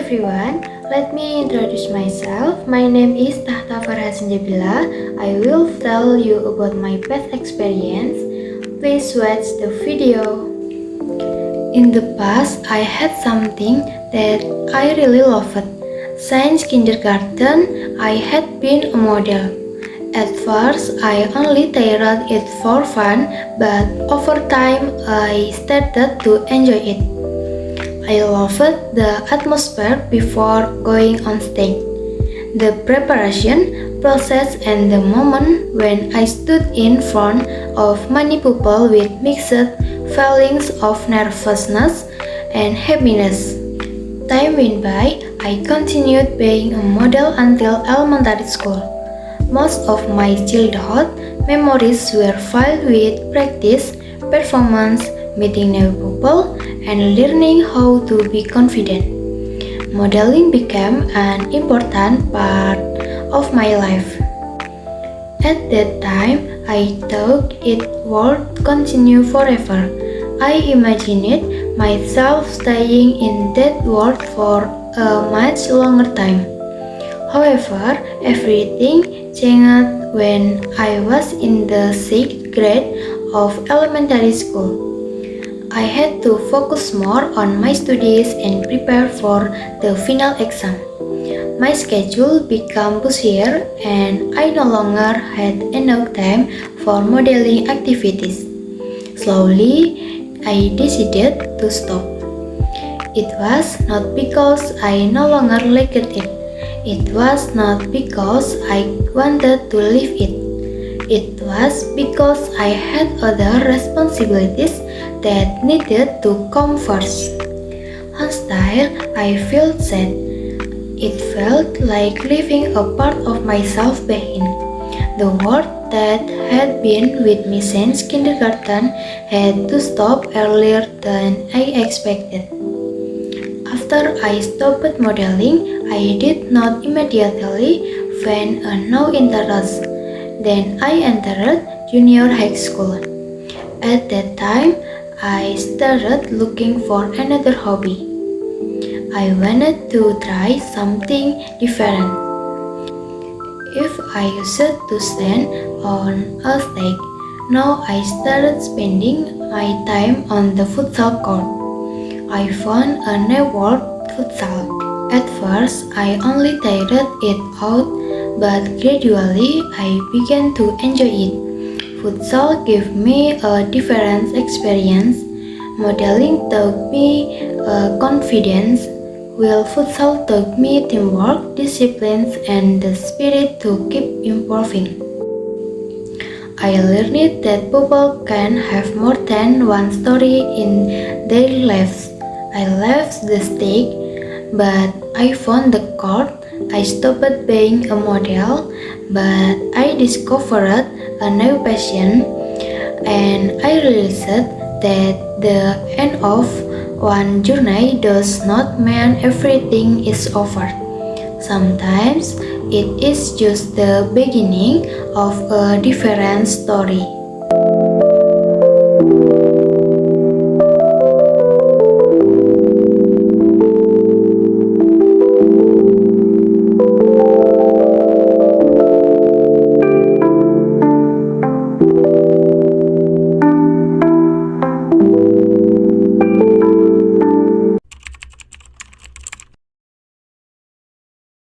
everyone, let me introduce myself. My name is Tahta Farha Senjabila. I will tell you about my past experience. Please watch the video. In the past, I had something that I really loved. Since kindergarten, I had been a model. At first, I only tried it for fun, but over time, I started to enjoy it. I loved the atmosphere before going on stage, the preparation process, and the moment when I stood in front of many people with mixed feelings of nervousness and happiness. Time went by, I continued being a model until elementary school. Most of my childhood memories were filled with practice, performance, meeting new people, and learning how to be confident. Modeling became an important part of my life. At that time, I thought it would continue forever. I imagined myself staying in that world for a much longer time. However, everything changed when I was in the 6th grade of elementary school. I had to focus more on my studies and prepare for the final exam. My schedule became busier and I no longer had enough time for modeling activities. Slowly, I decided to stop. It was not because I no longer liked it. It was not because I wanted to leave it. It was because I had other responsibilities that needed to come first. Hostile, I felt sad. It felt like leaving a part of myself behind. The world that had been with me since kindergarten had to stop earlier than I expected. After I stopped modeling, I did not immediately find a new interest. Then I entered junior high school. At that time, I started looking for another hobby. I wanted to try something different. If I used to stand on a stage, now I started spending my time on the futsal court. I found a new world, futsal. At first, I only tried it out, but gradually I began to enjoy it. Futsal gave me a different experience. Modeling taught me confidence, while futsal taught me teamwork, discipline, and the spirit to keep improving. I learned that people can have more than one story in their lives. I left the stage, but I found the court. I stopped being a model, but I discovered a new passion, and I realized that the end of one journey does not mean everything is over. Sometimes it is just the beginning of a different story.